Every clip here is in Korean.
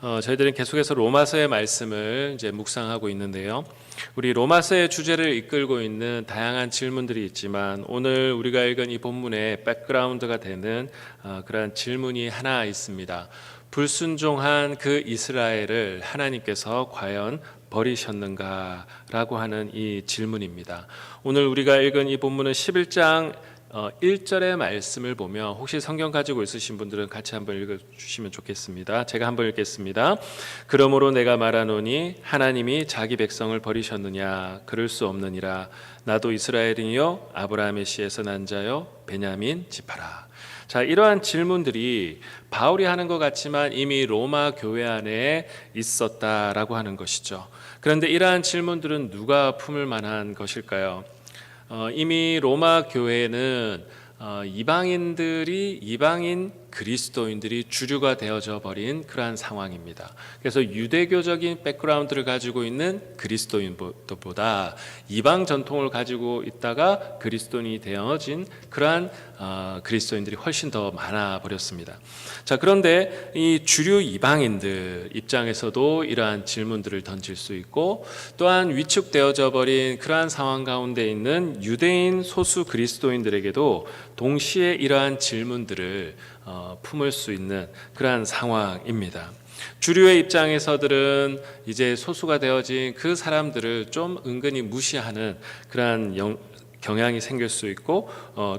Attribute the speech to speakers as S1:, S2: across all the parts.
S1: 저희들은 계속해서 로마서의 말씀을 이제 묵상하고 있는데요. 우리 로마서의 주제를 이끌고 있는 다양한 질문들이 있지만 오늘 우리가 읽은 이 본문의 백그라운드가 되는 그러한 질문이 하나 있습니다. 불순종한 그 이스라엘을 하나님께서 과연 버리셨는가라고 하는 이 질문입니다. 오늘 우리가 읽은 이 본문은 11장 1절의 말씀을 보며 혹시 성경 가지고 있으신 분들은 같이 한번 읽어주시면 좋겠습니다. 제가 한번 읽겠습니다. 그러므로 내가 말하노니 하나님이 자기 백성을 버리셨느냐? 그럴 수 없느니라. 나도 이스라엘이요 아브라함의 씨에서 난 자요 베냐민 지파라. 자, 이러한 질문들이 바울이 하는 것 같지만 이미 로마 교회 안에 있었다라고 하는 것이죠. 그런데 이러한 질문들은 누가 품을 만한 것일까요? 이미 로마 교회는 이방인 그리스도인들이 주류가 되어져 버린 그러한 상황입니다. 그래서 유대교적인 백그라운드를 가지고 있는 그리스도인보다 이방 전통을 가지고 있다가 그리스도인이 되어진 그러한 그리스도인들이 훨씬 더 많아 버렸습니다. 자, 그런데 이 주류 이방인들 입장에서도 이러한 질문들을 던질 수 있고, 또한 위축되어져 버린 그러한 상황 가운데 있는 유대인 소수 그리스도인들에게도 동시에 이러한 질문들을 품을 수 있는 그러한 상황입니다. 주류의 입장에서들은 이제 소수가 되어진 그 사람들을 좀 은근히 무시하는 그러한 경향이 생길 수 있고,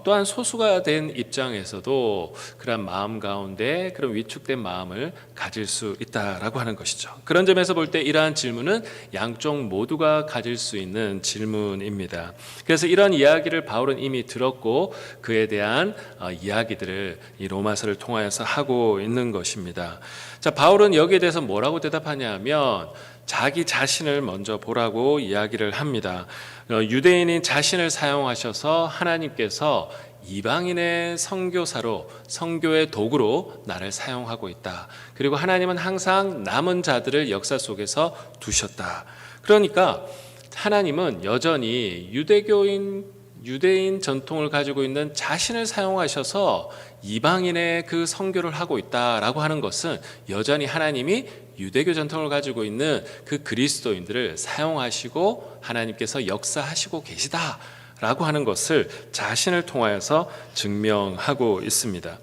S1: 또한 소수가 된 입장에서도 그런 마음 가운데 그런 위축된 마음을 가질 수 있다라고 하는 것이죠. 그런 점에서 볼 때 이러한 질문은 양쪽 모두가 가질 수 있는 질문입니다. 그래서 이런 이야기를 바울은 이미 들었고 그에 대한 이야기들을 이 로마서를 통하여서 하고 있는 것입니다. 자, 바울은 여기에 대해서 뭐라고 대답하냐 하면 자기 자신을 먼저 보라고 이야기를 합니다. 유대인인 자신을 사용하셔서 하나님께서 이방인의 선교사로, 선교의 도구로 나를 사용하고 있다. 그리고 하나님은 항상 남은 자들을 역사 속에서 두셨다. 그러니까 하나님은 여전히 유대인 전통을 가지고 있는 자신을 사용하셔서 이방인의 그 선교를 하고 있다라고 하는 것은 여전히 하나님이 유대교 전통을 가지고 있는 그 그리스도인들을 사용하시고 하나님께서 역사하시고 계시다라고 하는 것을 자신을 통하여서 증명하고 있습니다.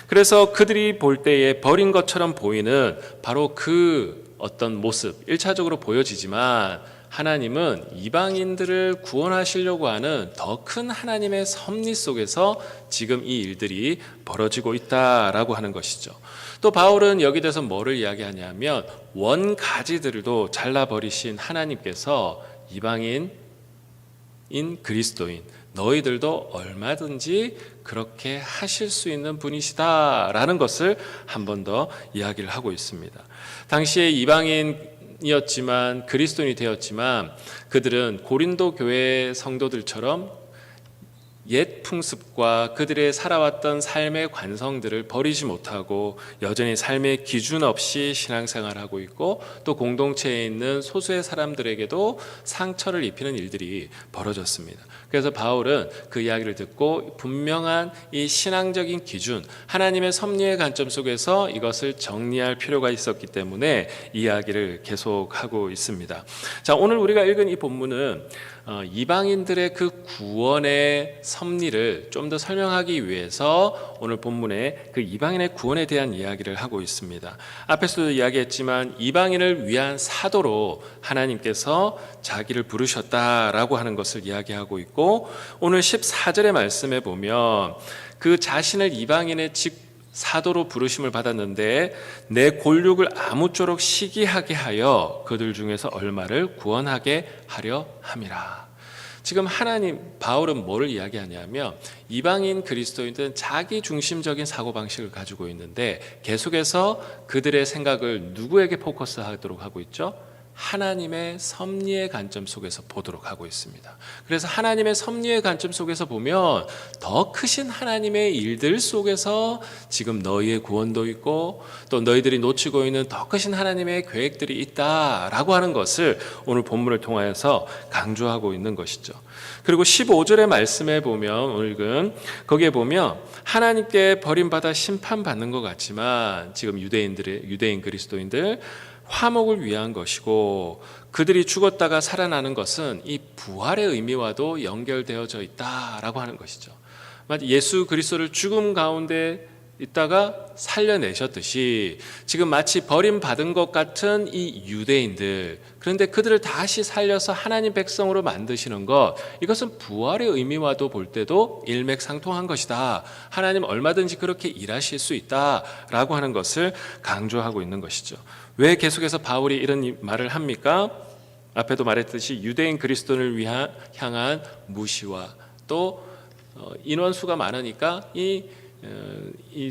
S1: 그래서 그들이 볼 때에 버린 것처럼 보이는 바로 그 어떤 모습, 1차적으로 보여지지만 하나님은 이방인들을 구원하시려고 하는 더 큰 하나님의 섭리 속에서 지금 이 일들이 벌어지고 있다라고 하는 것이죠. 또 바울은 여기 대해서 뭐를 이야기하냐면 원가지들도 잘라버리신 하나님께서 이방인인 그리스도인 너희들도 얼마든지 그렇게 하실 수 있는 분이시다라는 것을 한 번 더 이야기를 하고 있습니다. 당시에 이방인이었지만 그리스도인이 되었지만 그들은 고린도 교회 성도들처럼 옛 풍습과 그들의 살아왔던 삶의 관성들을 버리지 못하고 여전히 삶의 기준 없이 신앙생활하고 있고, 또 공동체에 있는 소수의 사람들에게도 상처를 입히는 일들이 벌어졌습니다. 그래서 바울은 그 이야기를 듣고 분명한 이 신앙적인 기준, 하나님의 섭리의 관점 속에서 이것을 정리할 필요가 있었기 때문에 이야기를 계속하고 있습니다. 자, 오늘 우리가 읽은 이 본문은 이방인들의 그 구원의 섭리를 좀 더 설명하기 위해서 오늘 본문에 그 이방인의 구원에 대한 이야기를 하고 있습니다. 앞에서도 이야기했지만 이방인을 위한 사도로 하나님께서 자기를 부르셨다라고 하는 것을 이야기하고 있고, 오늘 14절의 말씀에 보면 그 자신을 이방인의 사도로 부르심을 받았는데 내 골육을 아무쪼록 시기하게 하여 그들 중에서 얼마를 구원하게 하려 함이라. 지금 바울은 뭐를 이야기하냐면 이방인 그리스도인들은 자기 중심적인 사고방식을 가지고 있는데 계속해서 그들의 생각을 누구에게 포커스하도록 하고 있죠? 하나님의 섭리의 관점 속에서 보도록 하고 있습니다. 그래서 하나님의 섭리의 관점 속에서 보면 더 크신 하나님의 일들 속에서 지금 너희의 구원도 있고 또 너희들이 놓치고 있는 더 크신 하나님의 계획들이 있다라고 하는 것을 오늘 본문을 통하여서 강조하고 있는 것이죠. 그리고 15절의 말씀에 보면 오늘은 거기에 보면 하나님께 버림받아 심판받는 것 같지만 지금 유대인 그리스도인들 화목을 위한 것이고 그들이 죽었다가 살아나는 것은 이 부활의 의미와도 연결되어져 있다라고 하는 것이죠. 예수 그리스도를 죽음 가운데 있다가 살려내셨듯이 지금 마치 버림받은 것 같은 이 유대인들, 그런데 그들을 다시 살려서 하나님 백성으로 만드시는 것, 이것은 부활의 의미와도 볼 때도 일맥상통한 것이다. 하나님 얼마든지 그렇게 일하실 수 있다라고 하는 것을 강조하고 있는 것이죠. 왜 계속해서 바울이 이런 말을 합니까? 앞에도 말했듯이 유대인 그리스도인을 향한 무시와 또 인원수가 많으니까 이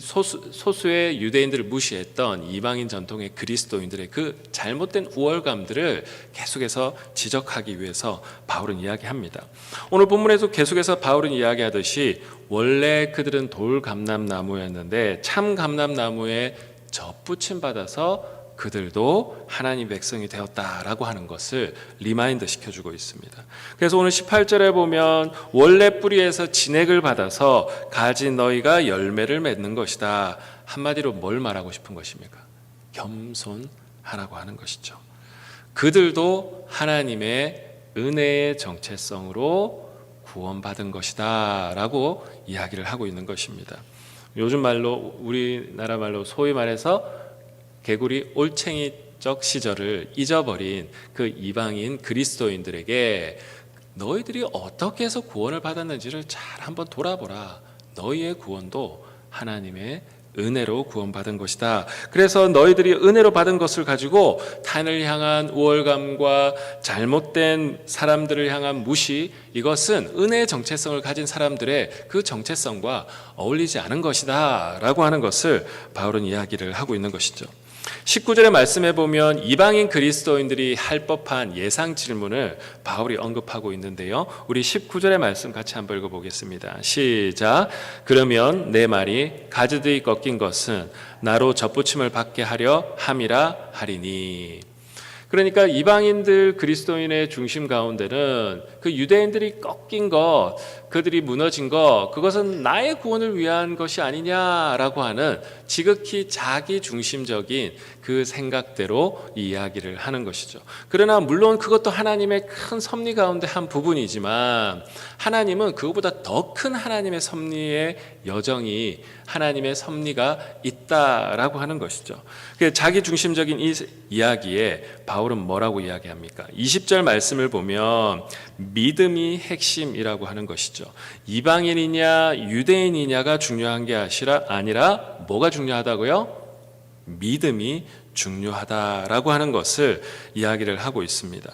S1: 소수의 유대인들을 무시했던 이방인 전통의 그리스도인들의 그 잘못된 우월감들을 계속해서 지적하기 위해서 바울은 이야기합니다. 오늘 본문에서 계속해서 바울은 이야기하듯이 원래 그들은 돌 감람나무였는데 참 감람나무에 접붙임 받아서 그들도 하나님 백성이 되었다라고 하는 것을 리마인드 시켜주고 있습니다. 그래서 오늘 18절에 보면 원래 뿌리에서 진액을 받아서 가진 너희가 열매를 맺는 것이다. 한마디로 뭘 말하고 싶은 것입니까? 겸손하라고 하는 것이죠. 그들도 하나님의 은혜의 정체성으로 구원받은 것이다 라고 이야기를 하고 있는 것입니다. 요즘 말로 우리나라 말로 소위 말해서 개구리 올챙이적 시절을 잊어버린 그 이방인 그리스도인들에게 너희들이 어떻게 해서 구원을 받았는지를 잘 한번 돌아보라. 너희의 구원도 하나님의 은혜로 구원받은 것이다. 그래서 너희들이 은혜로 받은 것을 가지고 타인을 향한 우월감과 잘못된 사람들을 향한 무시, 이것은 은혜의 정체성을 가진 사람들의 그 정체성과 어울리지 않은 것이다 라고 하는 것을 바울은 이야기를 하고 있는 것이죠. 19절의 말씀에 보면 이방인 그리스도인들이 할 법한 예상 질문을 바울이 언급하고 있는데요. 우리 19절의 말씀 같이 한번 읽어보겠습니다. 시작. 그러면 내 말이 가지들이 꺾인 것은 나로 접붙임을 받게 하려 함이라 하리니. 그러니까 이방인들 그리스도인의 중심 가운데는 그 유대인들이 꺾인 것, 그들이 무너진 것, 그것은 나의 구원을 위한 것이 아니냐라고 하는 지극히 자기 중심적인 그 생각대로 이야기를 하는 것이죠. 그러나 물론 그것도 하나님의 큰 섭리 가운데 한 부분이지만 하나님은 그것보다 더 큰 하나님의 섭리의 여정이, 하나님의 섭리가 있다라고 하는 것이죠. 자기 중심적인 이 이야기에 바울은 뭐라고 이야기합니까? 20절 말씀을 보면 믿음이 핵심이라고 하는 것이죠. 이방인이냐 유대인이냐가 중요한 게 아니라 뭐가 중요하다고요? 믿음이 중요하다라고 하는 것을 이야기를 하고 있습니다.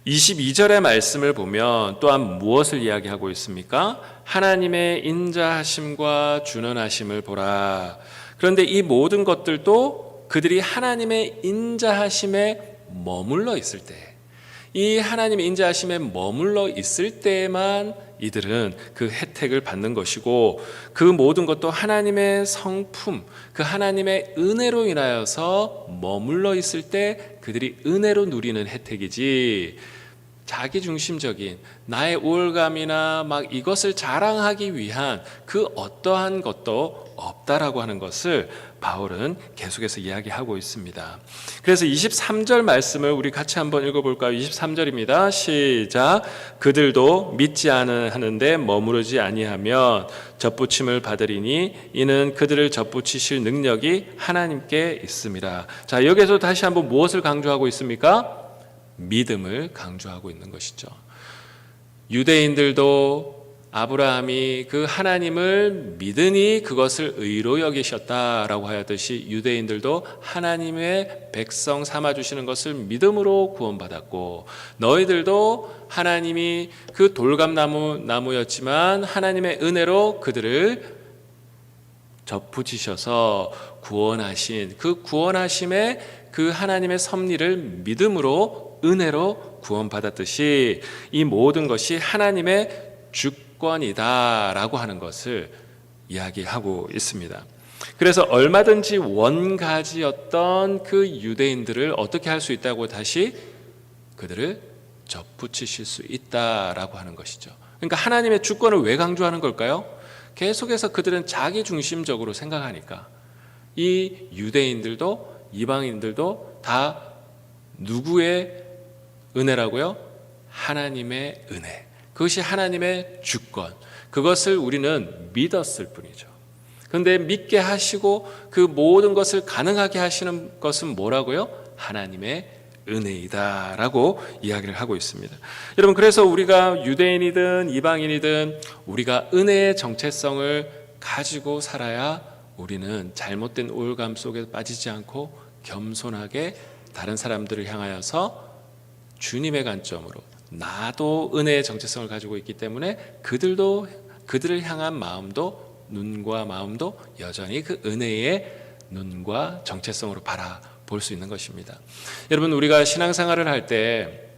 S1: 22절의 말씀을 보면 또한 무엇을 이야기하고 있습니까? 하나님의 인자하심과 준원하심을 보라. 그런데 이 모든 것들도 그들이 하나님의 인자하심에 머물러 있을 때, 이 하나님의 인자하심에 머물러 있을 때에만 이들은 그 혜택을 받는 것이고, 그 모든 것도 하나님의 성품, 그 하나님의 은혜로 인하여서 머물러 있을 때 그들이 은혜로 누리는 혜택이지, 자기중심적인 나의 우월감이나 막 이것을 자랑하기 위한 그 어떠한 것도 없다라고 하는 것을 바울은 계속해서 이야기하고 있습니다. 그래서 23절 말씀을 우리 같이 한번 읽어볼까요? 23절입니다. 시작. 그들도 믿지 않으는데 머무르지 아니하면 접붙임을 받으리니 이는 그들을 접붙이실 능력이 하나님께 있습니다. 자, 여기서 다시 한번 무엇을 강조하고 있습니까? 믿음을 강조하고 있는 것이죠. 유대인들도 아브라함이 그 하나님을 믿으니 그것을 의로 여기셨다라고 하였듯이 유대인들도 하나님의 백성 삼아주시는 것을 믿음으로 구원받았고, 너희들도 하나님이 그 돌감나무였지만 하나님의 은혜로 그들을 접붙이셔서 구원하신 그 구원하심의 그 하나님의 섭리를 믿음으로 은혜로 구원받았듯이 이 모든 것이 하나님의 주권이다라고 하는 것을 이야기하고 있습니다. 그래서 얼마든지 원가지였던 그 유대인들을 어떻게 할 수 있다고 다시 그들을 접붙이실 수 있다라고 하는 것이죠. 그러니까 하나님의 주권을 왜 강조하는 걸까요? 계속해서 그들은 자기 중심적으로 생각하니까 이 유대인들도 이방인들도 다 누구의 은혜라고요? 하나님의 은혜. 그것이 하나님의 주권. 그것을 우리는 믿었을 뿐이죠. 그런데 믿게 하시고 그 모든 것을 가능하게 하시는 것은 뭐라고요? 하나님의 은혜이다라고 이야기를 하고 있습니다. 여러분, 그래서 우리가 유대인이든 이방인이든 우리가 은혜의 정체성을 가지고 살아야 우리는 잘못된 우월감 속에 빠지지 않고 겸손하게 다른 사람들을 향하여서 주님의 관점으로 나도 은혜의 정체성을 가지고 있기 때문에 그들을 향한 마음도 눈과 마음도 여전히 그 은혜의 눈과 정체성으로 바라볼 수 있는 것입니다. 여러분, 우리가 신앙생활을 할 때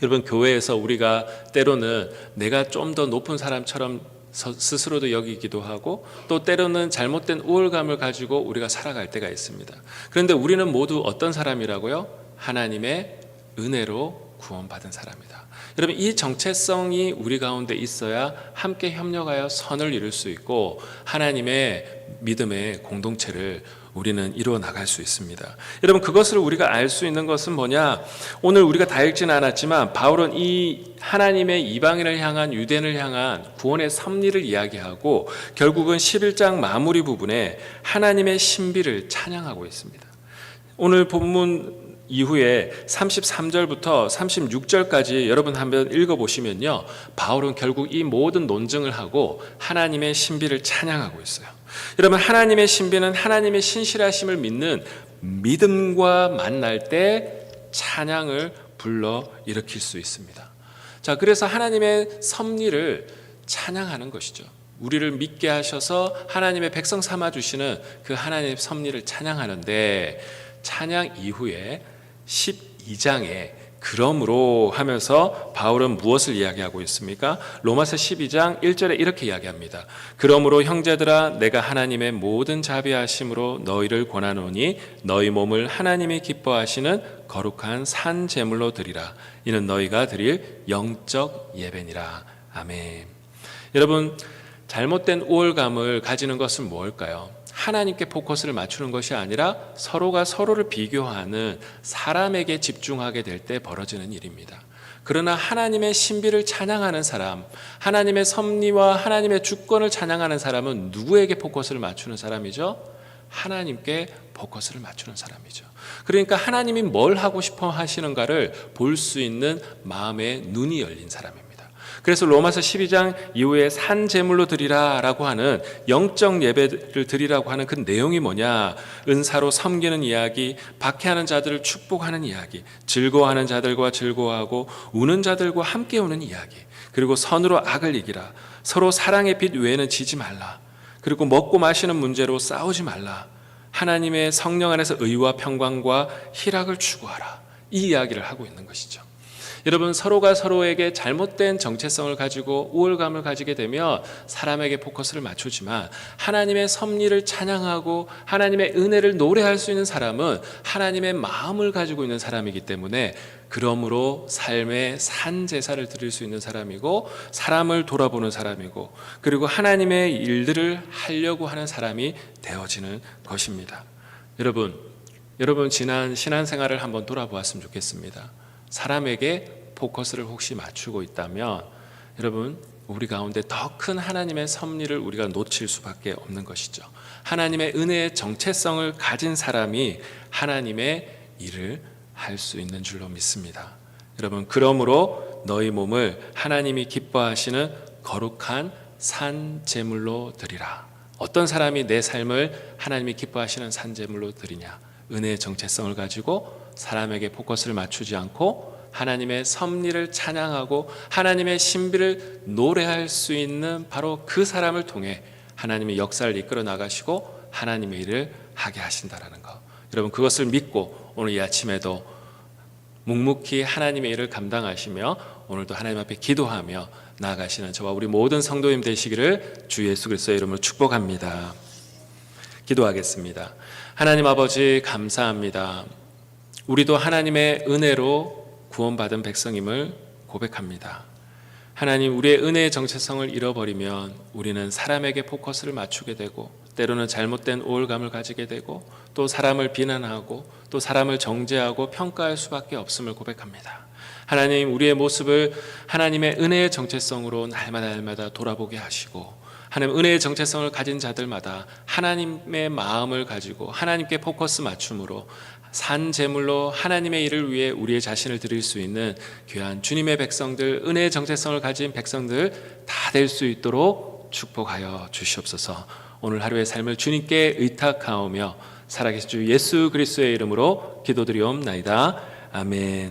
S1: 여러분 교회에서 우리가 때로는 내가 좀 더 높은 사람처럼 스스로도 여기기도 하고 또 때로는 잘못된 우월감을 가지고 우리가 살아갈 때가 있습니다. 그런데 우리는 모두 어떤 사람이라고요? 하나님의 은혜로 구원받은 사람이다. 여러분, 이 정체성이 우리 가운데 있어야 함께 협력하여 선을 이룰 수 있고 하나님의 믿음의 공동체를 우리는 이루어 나갈 수 있습니다. 여러분, 그것을 우리가 알 수 있는 것은 뭐냐? 오늘 우리가 다 읽지는 않았지만 바울은 이 하나님의 이방인을 향한 유대인을 향한 구원의 섭리를 이야기하고 결국은 11장 마무리 부분에 하나님의 신비를 찬양하고 있습니다. 오늘 본문 이후에 33절부터 36절까지 여러분 한번 읽어보시면요, 바울은 결국 이 모든 논증을 하고 하나님의 신비를 찬양하고 있어요. 여러분, 하나님의 신비는 하나님의 신실하심을 믿는 믿음과 만날 때 찬양을 불러 일으킬 수 있습니다. 자, 그래서 하나님의 섭리를 찬양하는 것이죠. 우리를 믿게 하셔서 하나님의 백성 삼아 주시는 그 하나님의 섭리를 찬양하는데, 찬양 이후에 12장에 그러므로 하면서 바울은 무엇을 이야기하고 있습니까? 로마서 12장 1절에 이렇게 이야기합니다. 그러므로 형제들아, 내가 하나님의 모든 자비하심으로 너희를 권하노니 너희 몸을 하나님이 기뻐하시는 거룩한 산 제물로 드리라. 이는 너희가 드릴 영적 예배니라. 아멘. 여러분, 잘못된 우월감을 가지는 것은 무엇일까요? 하나님께 포커스를 맞추는 것이 아니라 서로가 서로를 비교하는 사람에게 집중하게 될 때 벌어지는 일입니다. 그러나 하나님의 신비를 찬양하는 사람, 하나님의 섭리와 하나님의 주권을 찬양하는 사람은 누구에게 포커스를 맞추는 사람이죠? 하나님께 포커스를 맞추는 사람이죠. 그러니까 하나님이 뭘 하고 싶어 하시는가를 볼 수 있는 마음의 눈이 열린 사람입니다. 그래서 로마서 12장 이후에 산 제물로 드리라라고 하는 영적 예배를 드리라고 하는 그 내용이 뭐냐? 은사로 섬기는 이야기, 박해하는 자들을 축복하는 이야기, 즐거워하는 자들과 즐거워하고 우는 자들과 함께 우는 이야기, 그리고 선으로 악을 이기라, 서로 사랑의 빛 외에는 지지 말라, 그리고 먹고 마시는 문제로 싸우지 말라, 하나님의 성령 안에서 의와 평강과 희락을 추구하라, 이 이야기를 하고 있는 것이죠. 여러분, 서로가 서로에게 잘못된 정체성을 가지고 우월감을 가지게 되면 사람에게 포커스를 맞추지만 하나님의 섭리를 찬양하고 하나님의 은혜를 노래할 수 있는 사람은 하나님의 마음을 가지고 있는 사람이기 때문에 그러므로 삶의 산 제사를 드릴 수 있는 사람이고 사람을 돌아보는 사람이고 그리고 하나님의 일들을 하려고 하는 사람이 되어지는 것입니다. 여러분 지난 신앙생활을 한번 돌아보았으면 좋겠습니다. 사람에게 포커스를 혹시 맞추고 있다면 여러분, 우리 가운데 더 큰 하나님의 섭리를 우리가 놓칠 수밖에 없는 것이죠. 하나님의 은혜의 정체성을 가진 사람이 하나님의 일을 할 수 있는 줄로 믿습니다. 여러분, 그러므로 너희 몸을 하나님이 기뻐하시는 거룩한 산 제물로 드리라. 어떤 사람이 내 삶을 하나님이 기뻐하시는 산 제물로 드리냐? 은혜의 정체성을 가지고 사람에게 포커스를 맞추지 않고 하나님의 섭리를 찬양하고 하나님의 신비를 노래할 수 있는 바로 그 사람을 통해 하나님의 역사를 이끌어 나가시고 하나님의 일을 하게 하신다라는 것. 여러분 그것을 믿고 오늘 이 아침에도 묵묵히 하나님의 일을 감당하시며 오늘도 하나님 앞에 기도하며 나아가시는 저와 우리 모든 성도님 되시기를 주 예수 그리스도의 이름으로 축복합니다. 기도하겠습니다. 하나님 아버지 감사합니다. 우리도 하나님의 은혜로 구원받은 백성임을 고백합니다. 하나님, 우리의 은혜의 정체성을 잃어버리면 우리는 사람에게 포커스를 맞추게 되고 때로는 잘못된 우월감을 가지게 되고 또 사람을 비난하고 또 사람을 정죄하고 평가할 수밖에 없음을 고백합니다. 하나님, 우리의 모습을 하나님의 은혜의 정체성으로 날마다 돌아보게 하시고 하나님 은혜의 정체성을 가진 자들마다 하나님의 마음을 가지고 하나님께 포커스 맞춤으로 산 제물로 하나님의 일을 위해 우리의 자신을 드릴 수 있는 귀한 주님의 백성들, 은혜의 정체성을 가진 백성들 다 될 수 있도록 축복하여 주시옵소서. 오늘 하루의 삶을 주님께 의탁하오며 살아계신 주 예수 그리스도의 이름으로 기도드리옵나이다. 아멘.